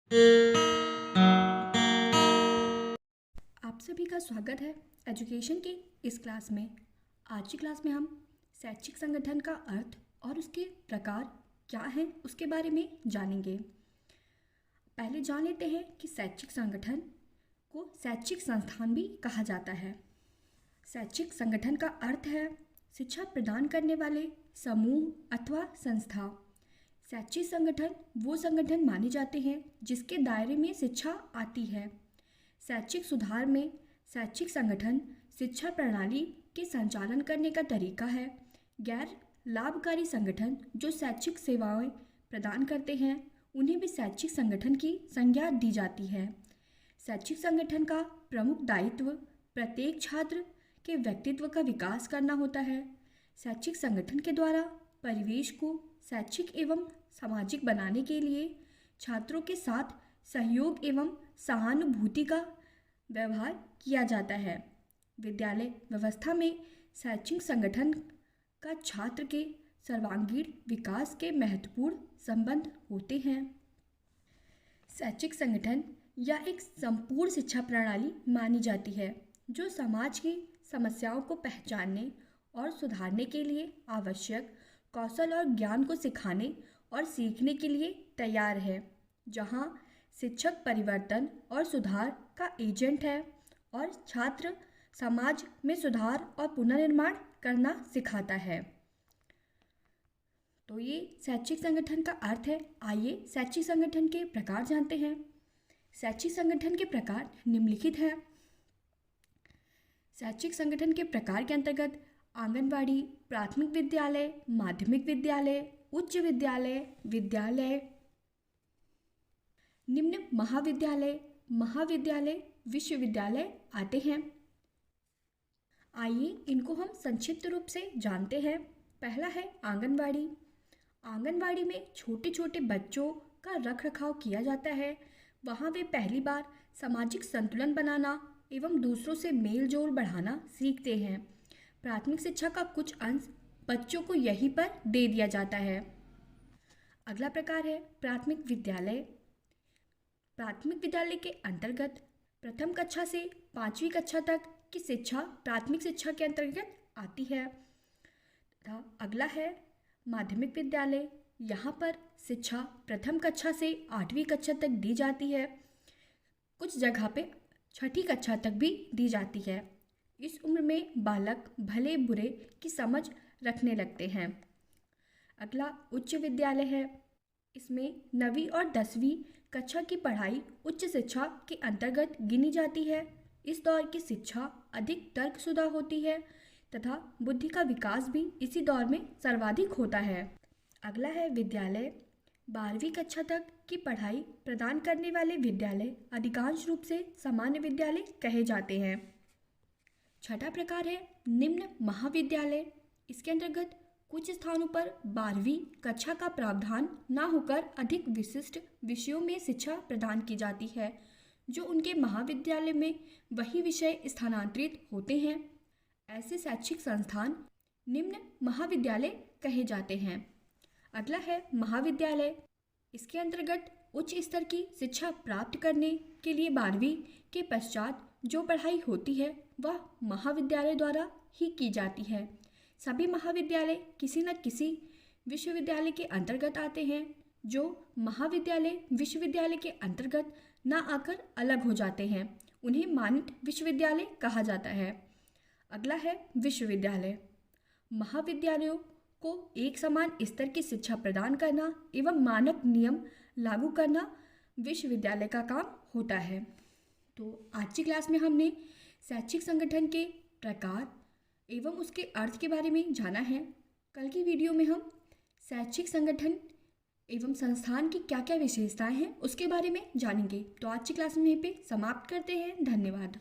आप सभी का स्वागत है एजुकेशन की इस क्लास में। आज की क्लास में हम शैक्षिक संगठन का अर्थ और उसके प्रकार क्या हैं उसके बारे में जानेंगे। पहले जान लेते हैं कि शैक्षिक संगठन को शैक्षिक संस्थान भी कहा जाता है। शैक्षिक संगठन का अर्थ है शिक्षा प्रदान करने वाले समूह अथवा संस्था। शैक्षिक संगठन वो संगठन माने जाते हैं जिसके दायरे में शिक्षा आती है। शैक्षिक सुधार में शैक्षिक संगठन शिक्षा प्रणाली के संचालन करने का तरीका है। गैर लाभकारी संगठन जो शैक्षिक सेवाएं प्रदान करते हैं उन्हें भी शैक्षिक संगठन की संज्ञा दी जाती है। शैक्षिक संगठन का प्रमुख दायित्व प्रत्येक छात्र के व्यक्तित्व का विकास करना होता है। शैक्षिक संगठन के द्वारा परिवेश को शैक्षिक एवं सामाजिक बनाने के लिए छात्रों के साथ सहयोग एवं सहानुभूति का व्यवहार किया जाता है। विद्यालय व्यवस्था में शैक्षिक संगठन का छात्र के सर्वांगीण विकास के महत्वपूर्ण संबंध होते हैं। शैक्षिक संगठन या एक संपूर्ण शिक्षा प्रणाली मानी जाती है जो समाज की समस्याओं को पहचानने और सुधारने के लिए आवश्यक कौशल और ज्ञान को सिखाने और सीखने के लिए तैयार है। जहाँ शिक्षक परिवर्तन और सुधार का एजेंट है और छात्र समाज में सुधार और पुनर्निर्माण करना सिखाता है। तो ये शैक्षिक संगठन का अर्थ है। आइए शैक्षिक संगठन के प्रकार जानते हैं। शैक्षिक संगठन के प्रकार निम्नलिखित है। शैक्षिक संगठन के प्रकार के अंतर्गत आंगनवाड़ी, प्राथमिक विद्यालय, माध्यमिक विद्यालय, उच्च विद्यालय, विद्यालय, निम्न महाविद्यालय, महाविद्यालय, विश्वविद्यालय आते हैं। आइए इनको हम संक्षिप्त रूप से जानते हैं। पहला है आंगनवाड़ी। आंगनवाड़ी में छोटे छोटे बच्चों का रखरखाव किया जाता है। वहाँ वे पहली बार सामाजिक संतुलन बनाना एवं दूसरों से मेल जोल बढ़ाना सीखते हैं। प्राथमिक शिक्षा का कुछ अंश बच्चों को यहीं पर दे दिया जाता है। अगला प्रकार है प्राथमिक विद्यालय। प्राथमिक विद्यालय के अंतर्गत प्रथम कक्षा से 5वीं कक्षा तक की शिक्षा प्राथमिक शिक्षा के अंतर्गत आती है। तथा अगला है माध्यमिक विद्यालय। यहाँ पर शिक्षा प्रथम कक्षा से 8वीं कक्षा तक दी जाती है। कुछ जगह पे 6ठी कक्षा तक भी दी जाती है। इस उम्र में बालक भले बुरे की समझ रखने लगते हैं। अगला उच्च विद्यालय है। इसमें 9वीं और 10वीं कक्षा की पढ़ाई उच्च शिक्षा के अंतर्गत गिनी जाती है। इस दौर की शिक्षा अधिक तर्कशुदा होती है तथा बुद्धि का विकास भी इसी दौर में सर्वाधिक होता है। अगला है विद्यालय। 12वीं कक्षा तक की पढ़ाई प्रदान करने वाले विद्यालय अधिकांश रूप से सामान्य विद्यालय कहे जाते हैं। छठा प्रकार है निम्न महाविद्यालय। इसके अंतर्गत कुछ स्थानों पर 12वीं कक्षा का प्रावधान न होकर अधिक विशिष्ट विषयों में शिक्षा प्रदान की जाती है जो उनके महाविद्यालय में वही विषय स्थानांतरित होते हैं। ऐसे शैक्षिक संस्थान निम्न महाविद्यालय कहे जाते हैं। अगला है महाविद्यालय। इसके अंतर्गत उच्च स्तर की शिक्षा प्राप्त करने के लिए 12वीं के पश्चात जो पढ़ाई होती है वह महाविद्यालय द्वारा ही की जाती है। सभी महाविद्यालय किसी न किसी विश्वविद्यालय के अंतर्गत आते हैं जो महाविद्यालय विश्वविद्यालय के अंतर्गत न आकर अलग हो जाते हैं। उन्हें मानित विश्वविद्यालय कहा जाता है। अगला है विश्वविद्यालय। महाविद्यालयों को एक समान स्तर की शिक्षा प्रदान करना एवं मानक नियम लागू करना विश्वविद्यालय का काम होता है। तो आज की क्लास में हमने शैक्षिक संगठन के प्रकार एवं उसके अर्थ के बारे में जाना है। कल की वीडियो में हम शैक्षिक संगठन एवं संस्थान की क्या क्या विशेषताएं हैं उसके बारे में जानेंगे। तो आज की क्लास में यहीं पे समाप्त करते हैं। धन्यवाद।